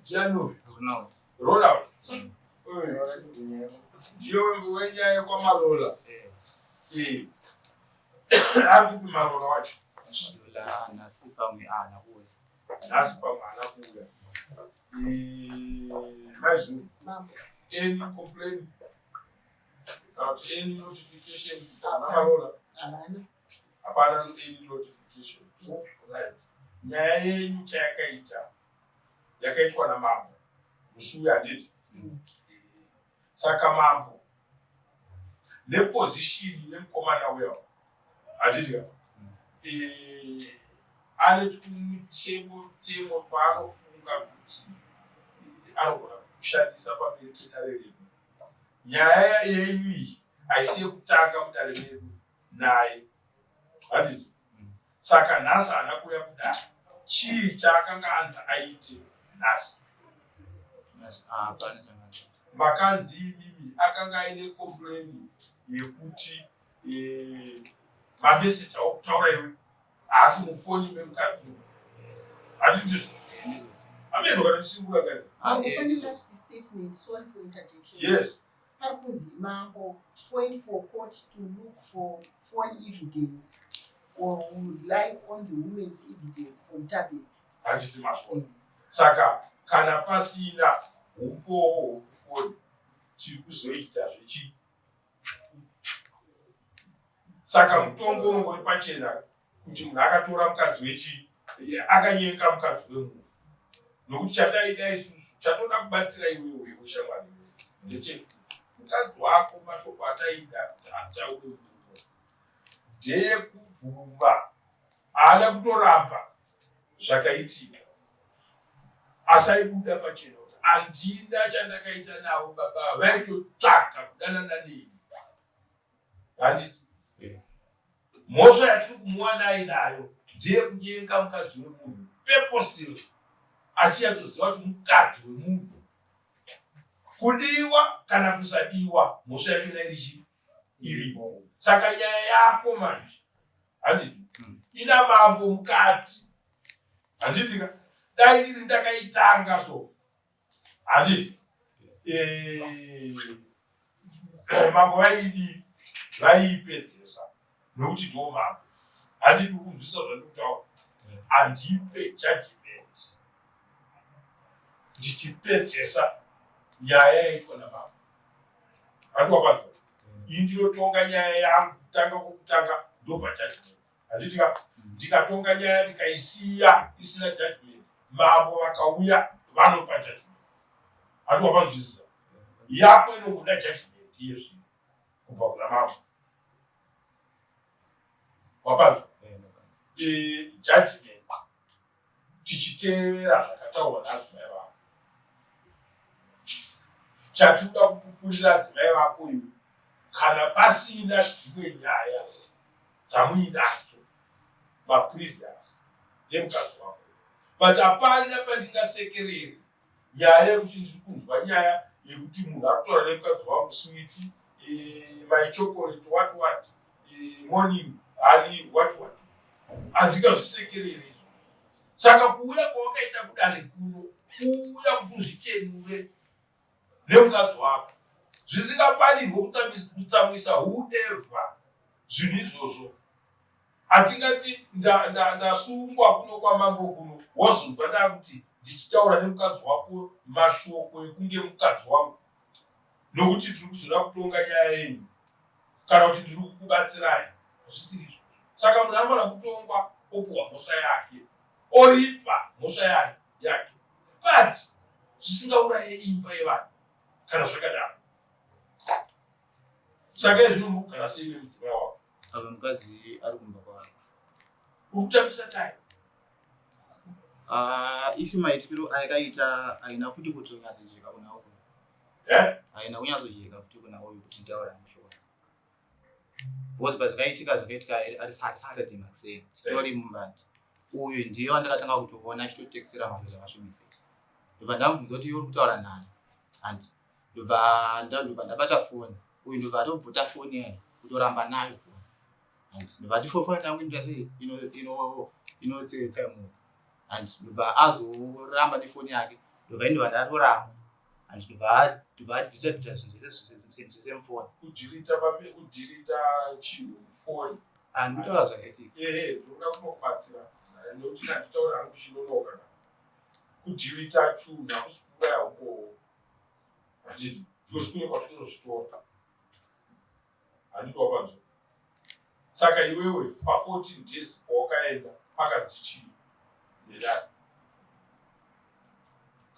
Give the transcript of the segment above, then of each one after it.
Jano. Roll out. Jio wenye kwa malola. Hapo malola wacho. La nasipa mi ana huwe. Nasipa ana huwe. Mazu. Any complaint? Any notification? Malola. Hapana any notification. Right. Nyaye chakaita. Yakaitwa na mambo. Musuya did. Saka mambo. Le position le komanda weo. Adidi. Ale chemo pano funga kuti. Arokona kushandisa pameti tareri. Nyaya yeyi aisiye kutanga mudare medu naye. Adidi. Saka nasa anakuya kuda. Chi chakanga anza aite nasa. Makanzi mimi akanga ine complain yekuti message okutaura iwe asi mufoni memukadzi adidi ameno kana chisingura kare Only last statement, sorry for interjection. Yes. Happens Mambo point for court to look for phone evidence or rely on the woman's evidence from Tabi. Adidi masho. Saka kana pasina upo phone chikuzoita zvechi. Saka mutongo ngori pachena kuti munhu akatora mukadzi wechi akanyenga mukadzi wemunhu. Nokuti chataida isusu chatoda kubatsira iwewe ushamwari. Ndeche mukadzi wako mashoko ataida ataure kuti ndeye kubvuma ana kutoramba zvakaitika. Asaibuda pachena kuti andina chandakaita nawo baba vaitotsvaka kudanana neni. Handiti mhosva yatiri kumuwana ainayo ndeye kunyenga mukadzi wemunhu purposely achiyatsoziva kuti mukadzi wemunhu kudiwa kana kusadiwa mhosva yachona irimo. Saka nyaya yako manje handiti ina mambo mukati. Handitika dai ndiri ndakaitanga so handiti mambo vaipedzesa nokuti ndo mambo. Handiti kunzwisa zvandikutaura. Handipe judgment ndichipedzesa nyaya yaitwa namambo. Handiwapanzwa. Ini ndinotonga nyaya yangu kutanga kwokutanga ndopa judgment. Handitika ndikatonga nyaya ndikaisiya isina judgment mambo vakauya vanopa judgment. Handiwapanzwisisa. Yako inongoda judgment yezvino kubva kuna mambo. Wapanzwa. Judgment tichitevera zvakataurwa nadzimai vako. Chatinoda kupupurira adzimai vako iwe kana pasina dzimwe nyaya dzamuinadzo maprevious nemukadzi wako. But hapana pandingasekerere nyaya yekuti ndiri kunzwa nyaya yekuti munhu akutaura nemukadzi wangu switi my chocolate what morning honey what handingazvisekerere. Saka kuuya kwawakaita kudare kuno kuuya kuti uzvichenure nemukadzi wako zvisingafanirwe kutsamwisa whoever zvinhu izvozvo. Hatingati ndasungwa kuno kwamango kuno wazonzwa ndakuti ndichitaura nemukadzi wako mashoko ekunge mukadzi wangu nokuti ndiri kuzoda kutonga nyaya yenyu kana kuti ndiri kukubatsirai. Hazvisiri. Saka munhu anofanira kutongwa opuhwa mhosva yake oripa mhosva yake but zvisingauraye imba yevanhu kana zvakadaro. Saka izvino mukugara sei nemudzimai wako? Ava mukadzi ari kumba kwaari. Ukutambisa tai? Ishu maitikiro ayakaita aina futi kuti unyatsojeka kuna uko. Aina unyatsojeka futi kuna uyo kuti ndaura mushoko. Was zvakaitika ari Saturday makuseni titori mumbandi. Uyu ndiye wandakatanga kutoona achitotekesera mabhiza mashumise. Ndobva ndamubvunza kuti uri kutaura nani and ndobva ndabata foni. Uyu ndobva atobvuta foni yayo kutoramba nayo foni and ndobva ndifofona nangu ndikasi inotsetsa munhu and ndobva azoramba nefoni yake ndobva ndatoramo handibva ndichaita zvinhu zvesemufoni kudhirita chinhu mufoni handikutaura zvakaitika ndoda kunokubatsira nokuti handitaura hangu chinonoka kudhirita chinhu hakusi kuuraya ukowo handidi because kune kwatinozvitora handiti wapanzwa saka iwewe pa14 days pawakaenda pakanzi chii nedai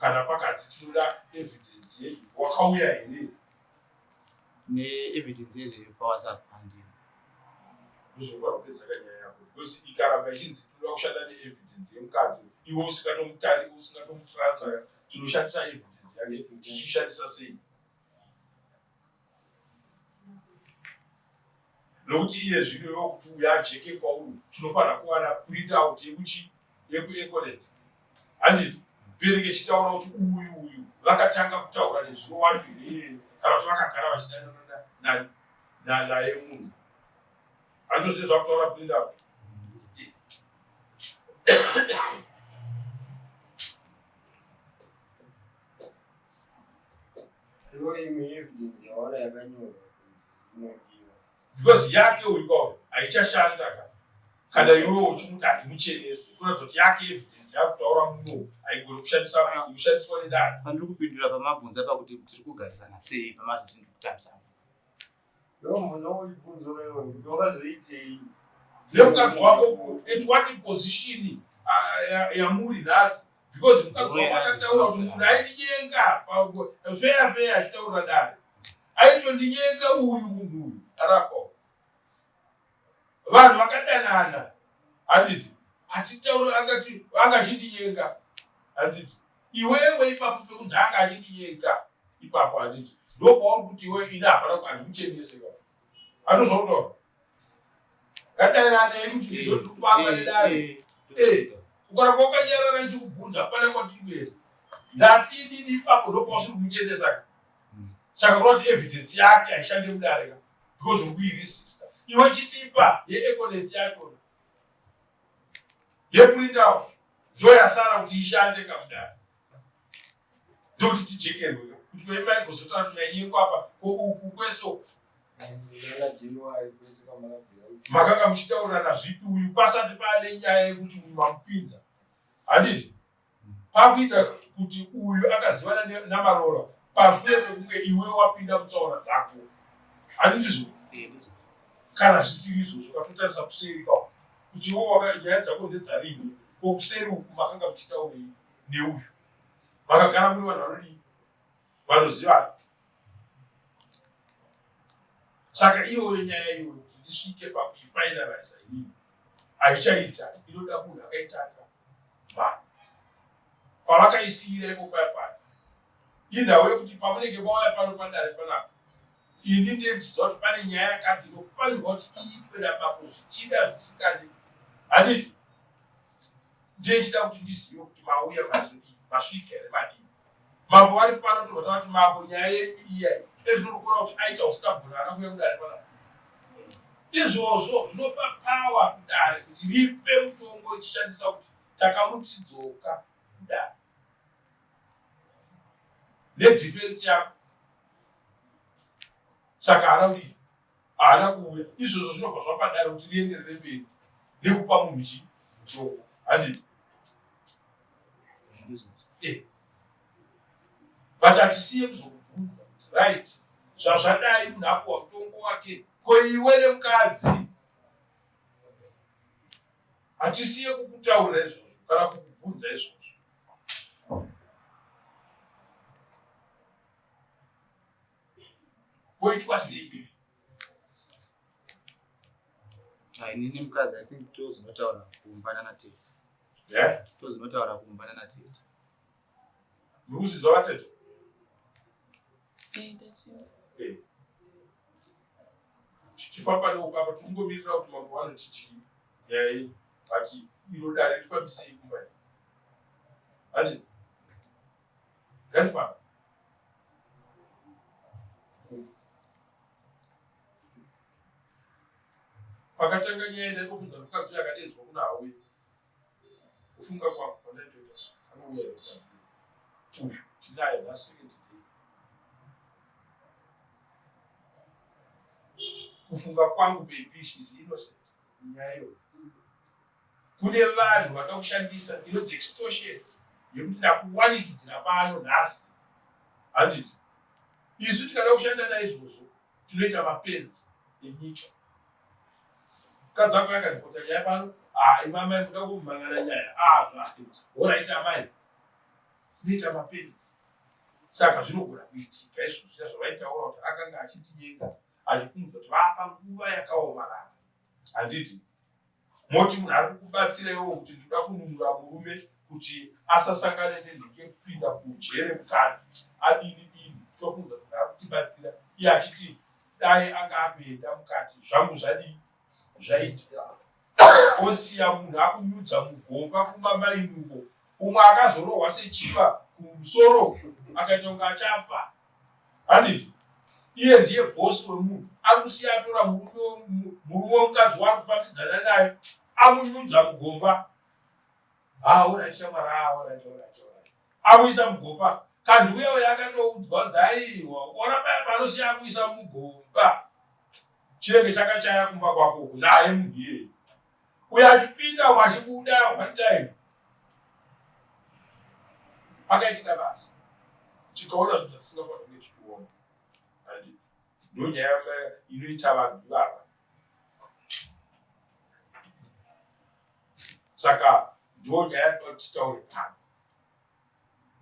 kana pakanzi tinoda evidence yedu wakauya here neevidence yezvepawhatsapp handii ndozvokwana kupedzaka nyaya yako because ikaramba ichinzi tinoda kushanda neevidence yemukadzi iwe usingatomutrasta tinoshandisa evidence yake tichishandisa sei nokuti iye zvino iwe kuti uyajeke kwauri tinofanira kuwana print out yekuchi yekueconet handiti bereke chitaura kuti uyu vakatanga kutaura nezvinowanzvire kana kuti vakagara vachidanana naye munhu handozvine zvakutaura print out because yake uyu kwauri haichashanda kana iwewe uchimuti handimuchenesi kuratidza kuti yake evidence yakutaura muno haigoni kushandiswa nedare pandiri kupindura pamabvunza pakuti tiri kugarisana sei pamazoti ndiri kutamisana nemukadzi wako etwati position yamuri nhasi because mukadzi wako akataura kuti munhu aindinyenga feya achitaura dare aitondinyenga uyu munhu uyu arako vanhu vakadanana handiti hatitaura angati anga achindinyenga handiti iwewe ipapo pekunzi anga achindinyenga ipapo handiti ndokwauri kuti iwe ine hapana handimuchenese andozvautaura kadanana ekuti ndizotuvanga nedare ukaramba wakanyarara ndichikubvunza hapana kwatiberi ndatidini ipapo ndokwausiri kumuchenesa saka kunoti evidence yake haishande mudareka because urikuirisista iwe chitipa yeeconet yacho yeprint out ndo yasara kuti ishande kamudare ndokuti tijekerwe kuti kwemaigozota kuti mainyengo apa uku kweso makanga muchitaurana zvipi uyu pasati paane nyaya yekuti uyu mamupinza handiti pakuita kuti uyu akazivana namarora pashure pekunge iwe wapinda mutsaona dzako handitizvo kana zvisiri izvozvo katotarisa kuseri kwako kuti iwe nyaya dzako ndedzarini kokuseri uku makanga muchitaurei neuyu makagara muri vanhu vanodii vanozivana saka iyoyo nyaya iyoyo kuti ndisvike pakuifinaliza inini haichaita inoda munhu akaitanga vanhu pavakaisiyira ipo payapaya indau yekuti pamunenge mauya pano padare panapa ini ndeiziva kuti pane nyaya yakati inofanirwa kuti iitwe napapo zvichida zvisikadi handiti ndechida kuti ndizive kuti mauya mazodii masvika here madii mambo vari pano tobata kuti mambo nyaya yedu iyai ezvinorokora kuti aita usikabhonana kuya kudare panapa izvozvo zvinopa pawa kudare kuti ripe mutongo ichishandisa kuti takamutidzoka kudare nedefense yako saka haana haana kuuya izvozvo zvinobva zvapadare kuti rienderere mberi nekupa munhu chi mutongo handiti but hatisiye kuzokubvunza kuti right zvazvadai munhu apuwa mutongo wake koiwe nemukadzi hatisiye kukutaurira izvozvo kana kukubvunza izvozvo poitwa sei inini mukadzi I think tozinotaura kuumbana natete tozinotaura kuumbana natete mukuzidzwa vatete tichifamba neukapa tikungomirira kuti mambo vanoti chii yai ati inodare tifambisei kumbai ati ganifamba pakatanga nyaya ndaikobvunza mukadzi yakadedzwa kuna hawe kufunga kwako kwandaitoita anouya mukadzi tinayo na-second day. Kufunga kwangu baby she's innocent. Nyayo. Kune vanhu vada kushandisa inonzi extortion yekuti ndakuwanikidzira pano nhasi. Handiti isu tikada kushanda naizvozvo tinoita mapenzi enyika. Mukadzi wako yakandipota nyaya pano, imamai muda kumhangana nyaya. Alright amai. Tinoita mapenzi. Saka zvinogona kuitika izvozvo zvavaitaura kuti akanga achitinyenga achifunga kuti vapa nguva yakaomarara. Handiti moti munhu ari kukubatsiraiwo kuti ndoda kununura murume kuti asasangane nenhenge kupinda kujere mukati adini tofunga kuti ari kutibatsira iye achiti dai anga apenda mukati zvangu zvadii zvaitika. Osiya munhu akunyudza mugomba kumamainuko, umwe akazorohwa sechiva kumusoro akaita kunge achafa. Handiti iye ndiye bhosi wemunhu, ari kusiya atora murume womukadzi wari kufambidzana naye amunyudza mugomba. Ora shamwara amuisa mugomba. Kandi uyewo yakandoudzwa kuti aiwa ona paya panosiya kuisa mugomba chirenge chakachaya kumba kwako naye munhu iyeye uyo achipinda wachibuda one time akaitika basa tikaona zvinhu zvatisingakwanisa kunge tichiona. Handi ndonyaya inoita vanhu ivava. Saka ndonyaya yatoda kuti titaure pano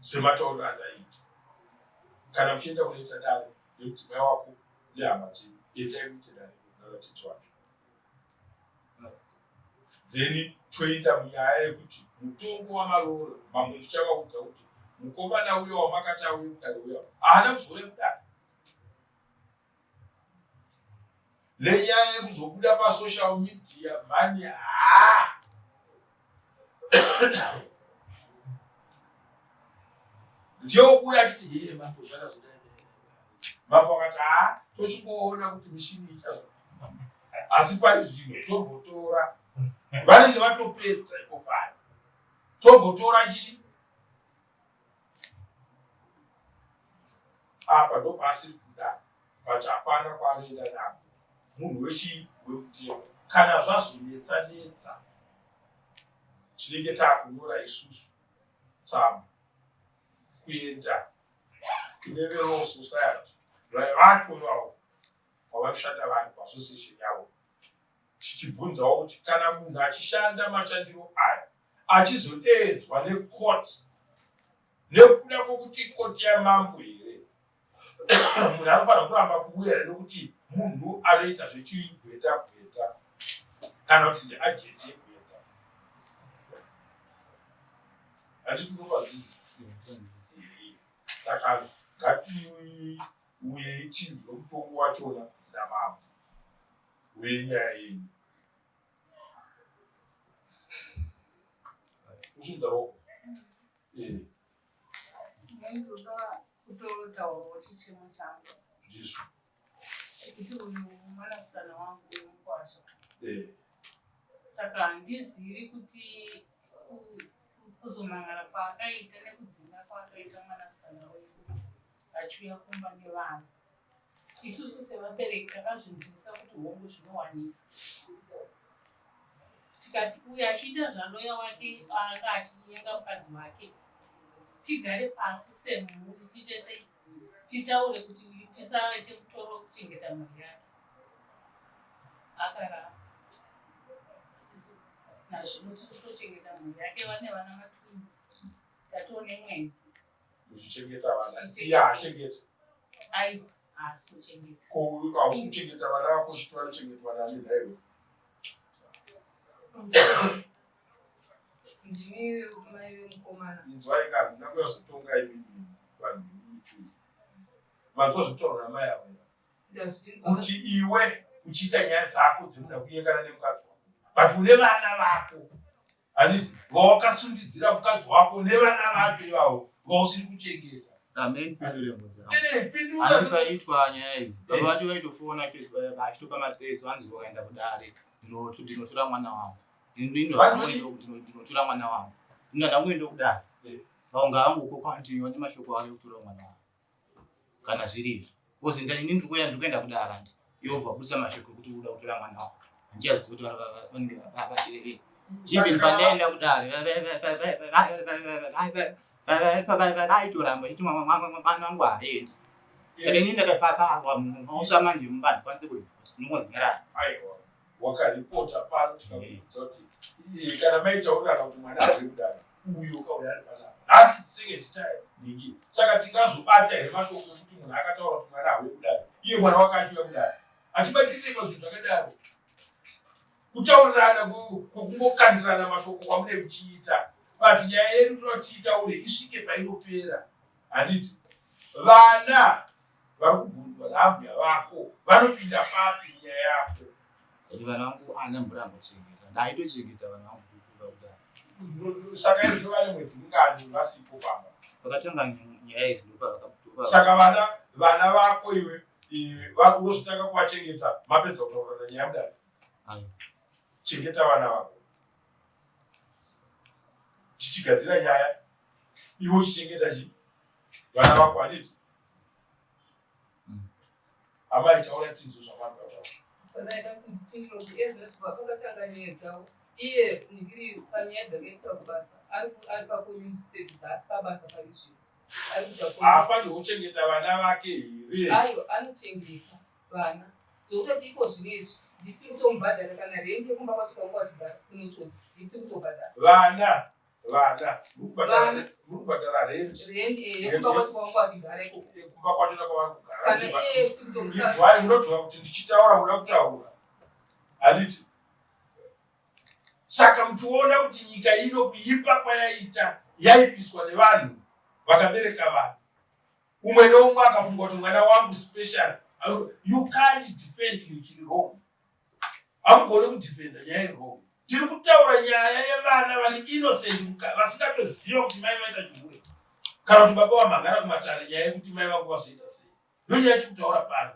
sematauriro andaita. Kana uchienda kunoita dare nemudzimai wako nehama dzenyu, endai kuite dare navatete vacho. Then toenda munyaya yekuti mutongo wamaroro mamwe ndichavaudza kuti mukomana uyo wamakati auye kudare uya haana kuzore kudare. Nenyaya yekuzobuda pasocial media mhani ndiyo kuya achiti yeye mambo zvakazodai. Mambo akati tochimboona kuti mishini ichazo. Asi pari zvino tombotora vanenge vatopedza ipo pano. Tombotora chii? Apa ndo pasiri kudai. But hapana kwaanoenda napo. Munhu wekutema kana zvazonetsa tinenge taakunyora isusu tsamba kuenda kune Law Society vatorwawo kwavanoshanda vanhu paassociation yavo tichibvunzawo kuti kana munhu achishanda mashandiro aya achizodeedzwa nekoti nekuda kwokuti koti yamambo here munhu anofanira kuramba kuuya nekuti munhu anoita zvechigweta kana kuti ndiajeti yegweta. Handitinokwazvizi saka ngatiuye chinzwe mutongo wachona namambo wenyaya yenyu. Ushindaroko ndoda kutotaurawo chichemo changu ndizvo kuti uyu mwanasikana wangu mukwasha. Saka handizivi kuti kuzomangara kwaakaita nekudzinga kwaakaita mwanasikana wedu achiuya kumba nevanhu. Isusu sevabereki takazvinzwisa kuti hongu zvinowanika. Tikati uyu achiita zvaloya wake anga achinyenga mukadzi wake, tigare pasi semhuri tiite sei titaure kuti tisaite kutoro kuchengeta mhuri yake. Akaramba nazvino tisitochengeta mhuri yake. Vane vana matwins, tatone mwedzi uchichengeta vana. Iye haachengeta ai haasi kuchengeta. Hausi kuchengeta vana vako uchitwara chengetwa nani naiwe. Ndimi mai vemukomana. Inzwai kana ndakuyazotonga imini vanhu ichu. Manzwa zvitaura namai avo kuti iwe uchiita nyaya dzako dzinoda kunyengana nemukadzi wako, but une vana vako. Handiti vawakasundidzira mukadzi wako nevana vake ivavo vausiri kuchengeta. Pindura nyaya idzi. Baba vacho vaitofona vachitopa matresi vanzi vakaenda kudare ndinotora mwana wangu. Ndinotora mwana wangu. Ndinoda ngoenda kudare. saka unga hangu continue nemashoko ake kutora mwana wako kana zviri because ndini ndikuenda kudara ndi yobva kusa mashoko kuti uda kutora mwana wako handiyazivi kuti vanenge vabashirei even pandaenda kudare vaitoramba chiti mwana wangu haendi saka ini ndakapaparwa mausha manje mumbani kwanise kuita ndinozinyarana aiwa wakaripota pano tikakuudza kuti kana maitaurana kuti mwana ari kudare uyu kauya ari panapa nhasi tisenge titaye ningi saka tingazobata here mashoko ekuti munhu akataura kuti mwana auye kudare iye mwana wakachiuya kudare achibatiriko zvinhu zvakadaro kutaurirana kungokandirana mashoko kwamune muchiita but nyaya yedu tinotiitaure isvike painopera handiti vana vari kubvunzwa naambuya vako vanopinda papi nyaya yako kuti vana vangu ana mburamba kuchengeta ndaitochengeta vana vangu kudaro saka izvo vane mwedzi mingani vasipo pamba vakatanga nyaya idzi saka vana vako iwe unozotanga kuvachengeta mapedza kutaurana nyaya mudare chengeta vana vako tichigadzira nyaya iwe uchichengeta chii vana vako handiti amai taura tinzo zvavanhu panaita kuti ndipindire kuti ezvinozvibva pakatanga nyaya dzavo iye ningiri panyaya dzakaitwa kubasa ari pacommunity service asi pabasa pari zvino haafanirwi kuchengeta vana vake here aiwa anochengeta vana zvokutoti iko zvinezvi ndisiri kutomubhadhara kana rende kumba kwacho kwanga wachigara kunotoa ndisiri kutobhadhara murikubhadhara rende kumba kwacho kwanga wachigara ikoko kumba kwacho nakwavari kana iye kutomusa kugara munodhura kuti ndichitaura muda kutaura handiti saka muchiona kuti nyika ino kuipa kwayaita yaipiswa nevanhu vakabereka vanhu umwe neumwe akafunga kuti mwana wangu special you can't defend nyika wrong hamugone kudefenda nyaya irwrong tiri kutaura nyaya yevana vane innocent vasingatoziva kuti mai vaita chirwere kana kuti baba vamhangana kumatare nyaya yekuti mai vangu vazoita sei ndonyaya yatiri kutaura pano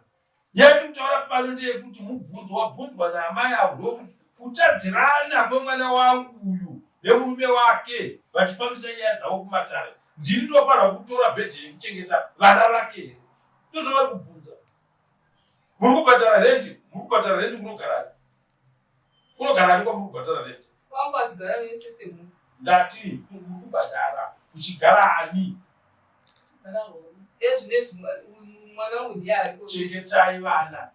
nyaya yatiri kutaura pano ndeyekuti wabvunzwa naamai avo ndokuti kutadzirana kwemwana wangu uyu nemurume wake vachifambisa nyaya dzavo kumatare ndini ndofanira kutora bhedhi yekuchengeta vana vake here ndozvavari kubvunza muri kubhadhara rendi kunogarani kunogarani kwamuri kubhadhara rendi kwanga wachigara vese semunhu ndati muri kubhadhara uchigara ani ezvinezvi mwana wangu ndiye ariko chengetai vana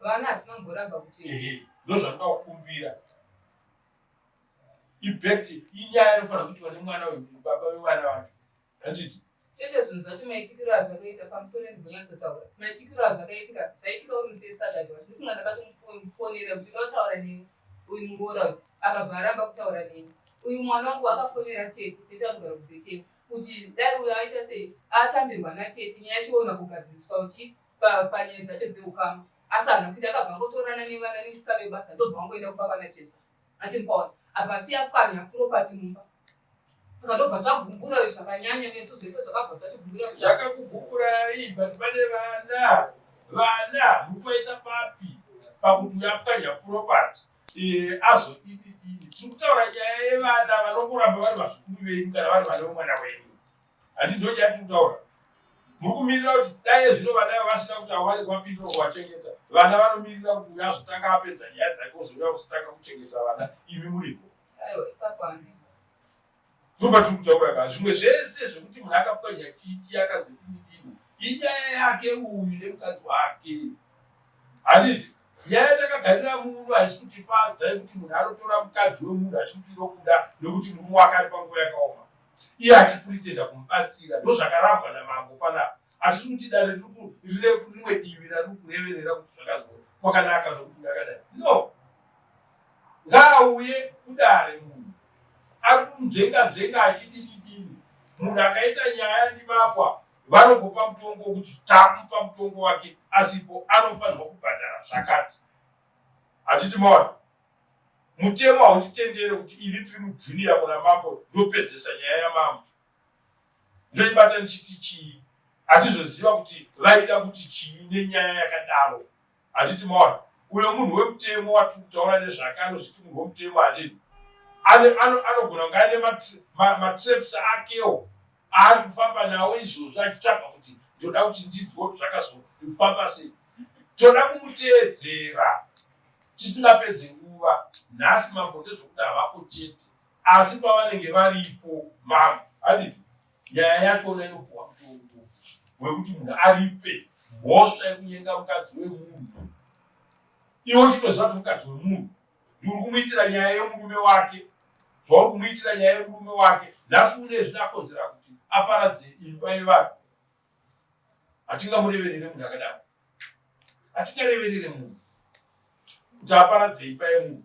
hatina mboramba kuchengeta ndozvanoda kukumbira ibheki inyaya inofanira kuti vane mwana baba vevana vacho handiti chete zvinhu zvacho maitikiro azvakaita pamusoro endibonyatsotaura maitikiro azvakaitika zvaitika uri musei sadhadhi wacho ndifunga ndakatomufonera kuti ndataura neni uyu muroora uyu akabva aramba kutaura neni uyu mwana wangu akafonera tete azogara kuzetema kuti dai uyu aita sei atambirwa natete nyaya yachiona kugadziriswa uchi panyaya dzacho dzeukama asi hana kuti akabva ngotorana nevana nemusikana webasa ndobva wangoenda kupa vana chesa atimpaona abva siya panya puropati mumba saka ndobva zvagumbura zvakanyanya nesu zvese zvakabva zvatigumbura zvakakuguburai but pane vana mukuvaisa papi pakuti uyapwanya puropati tiri kutaura nyaya yevana vanongoramba vari vazukuru venyu kana vari vane vomwana wenyu handi ndo nyaya tiri kutaura muri kumirira kuti dai zvino vana vasina kuti havani kwapindira kuvachengeta vana vanomirira kuti uya azotanga apedza nyaya dzake uzouya kuzotanga kuchengeta vana imi muripo aiwa ipapo handi toba tiri kutaura kaa zvimwe zvese zvokuti munhu akapwanya kiki akazodini inyaya yake uyu nemukadzi wake handiti nyaya takagarira munhu haisi kutifadza yekuti munhu anotora mukadzi wemunhu achimuti nokuda nokuti murume wake ari panguva yakaoma iye achipuritenga kumubatsira ndo zvakarambwa namambo panapa hatisi kuti dare rine rimwe divi rari kureverera kuti zvakazo kwakanaka nokuti yakadai no ngaauye kudare munhu ari kumudzenga achidini munhu akaita nyaya ndivapwa vanongopa mutongo wokuti takupa mutongo wake asipo anofanirwa kubhadhara zvakati hatiti maona mutemo hautitendere kuti ini tiri mujuniya kuna mambo ndopedzesa nyaya yamambo ndoibata ndichiti chii hatizoziva kuti vaida kuti chii nenyaya yakadaro hatiti maona uyo munhu wemutemo watiri kutaura nezvake anozviti munhu wemutemo hatini anogona kunge ane matrips akewo ari kufamba nawo izvozvo achitsvaga kuti ndoda kuti ndidzwo zvakazofamba sei. Toda kumuteedzera tisingapedzi nguva. Nhasi mambo ndezvokuti havapo chete, asi pavanenge varipo mambo handiti nyaya yachona inopuwa mutombo wekuti munhu aripe mhosva yekunyenga mukadzi wemunhu. Iwo chitoziva kuti mukadzi wemunhu ndiri kumuitira nyaya yemurume wake, zvauri kumuitira nyaya yemurume wake. Nhasi une zvinakonzera kuti aparadze imba yevanhu. Hatingamureverere munhu akadaro, hatingareverere munhu kuti aparadze imba yemunhu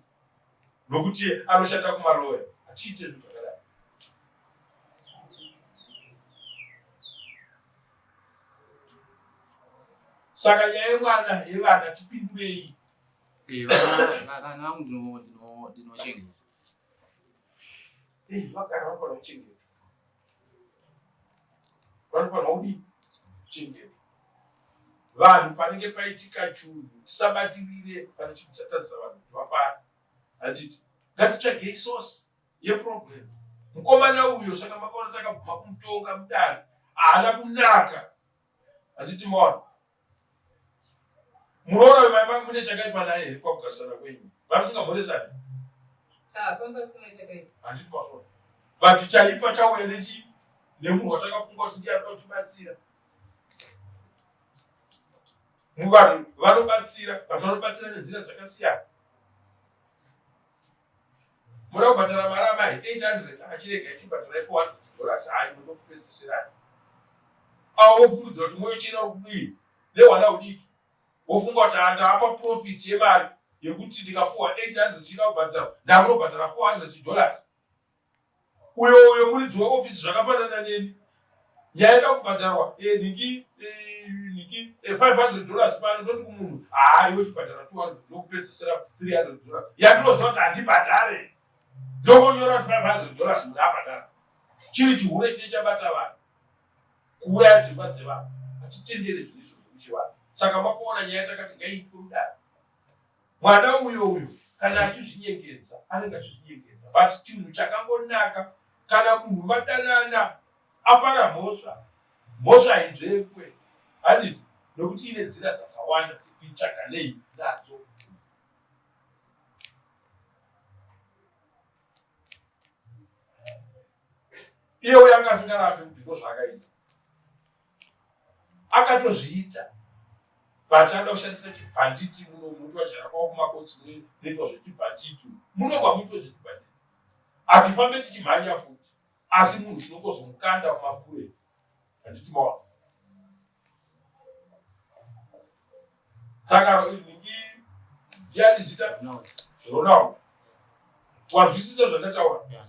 nokuti anoshanda kumaloya. Hatiite zvinhu zvakadaro. Saka nyaya yemwana yevana tipindurei. Vana vangu ndinochengeta. Vagara vanofanira kuchengetwa. Vanofanira kudii? Kuchengetwa. Vanhu panenge paitika chinhu tisabatirire pane chinhu chatadzisa vanhu kuti vafara. Handiti ngatitsvagei source yeproblem. Mukomana uyo saka makaona takabvuma kumutonga mudare haana kunaka. Handiti maona munoona mai mune chakaipa naye here pakugarisana kwenyu. Vamusingamhoresani? Handiti maona but chaipa chauya nemunhu watakafunga kuti ndiye anoda kutibatsira. Vanhu vanobatsira, vanhu vanobatsira nenzira dzakasiyana. Munoda kubhadhara mari amai 800 achirega ichibhadhara $400 hayi munokupedzisirani. Avo vofungidzira kuti moyo china kudii nehwana hudiki. Vofunga kuti handapa profit yemari yekuti ndikapuwa 800 china kubhadhara ndamunobhadhara $400. Uyo muridzi weofisi zvakafanana neni. Nyaya ida kubhadharwa niki $500 pano ndoti kumunhu hayi wochibhadhara $200 ndokupedzisira $300. Yandinoziva kuti handibhadhare ndokonyora kuti $500 munhu abhadhara. Chiri chihure chine chabata vanhu kuuraya dzimba dzevanhu. Hatitendere zvinhu izvo zvekuchivanhu. Saka makuona nyaya takati ngaiitwe mudare. Mwana uyo kana achizvinyengedza anenge achizvinyengedza but chinhu chakangonaka kana munhu madanana apara mhosva inzvekwe. Handiti nokuti ine nzira dzakawanda dzekuitsvaga nei nadzo. Iye uyo anga asingarapi kuti ndozvaakaita akatozviita but anoda kushandisa chibhanditi. Munomuti wajara kwavo kumakotsi munoitwa zvechibhanditi, munogwa muitwa zvechibhanditi. Hatifambe tichimhanya futi asi munhu tinongozomukanda mumapure. Handiti maona. Saka ndiani zita Ronald. Wanzwisisa zvandataura?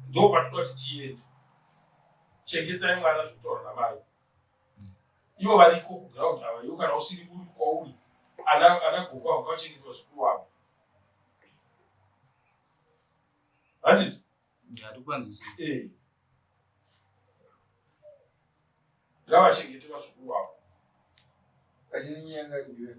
Ndo patinoda kuti tiende. Chengetai mwana zvitaura namai. Ivo variko kuground ava, ivo kana usiri kuri kwauri ana gokwa wakachengetwa zvikuru wavo. Handiti? Hatikwanzwisisi. Ngavachengete vazukuru vavo. Achininyenga ndiwe.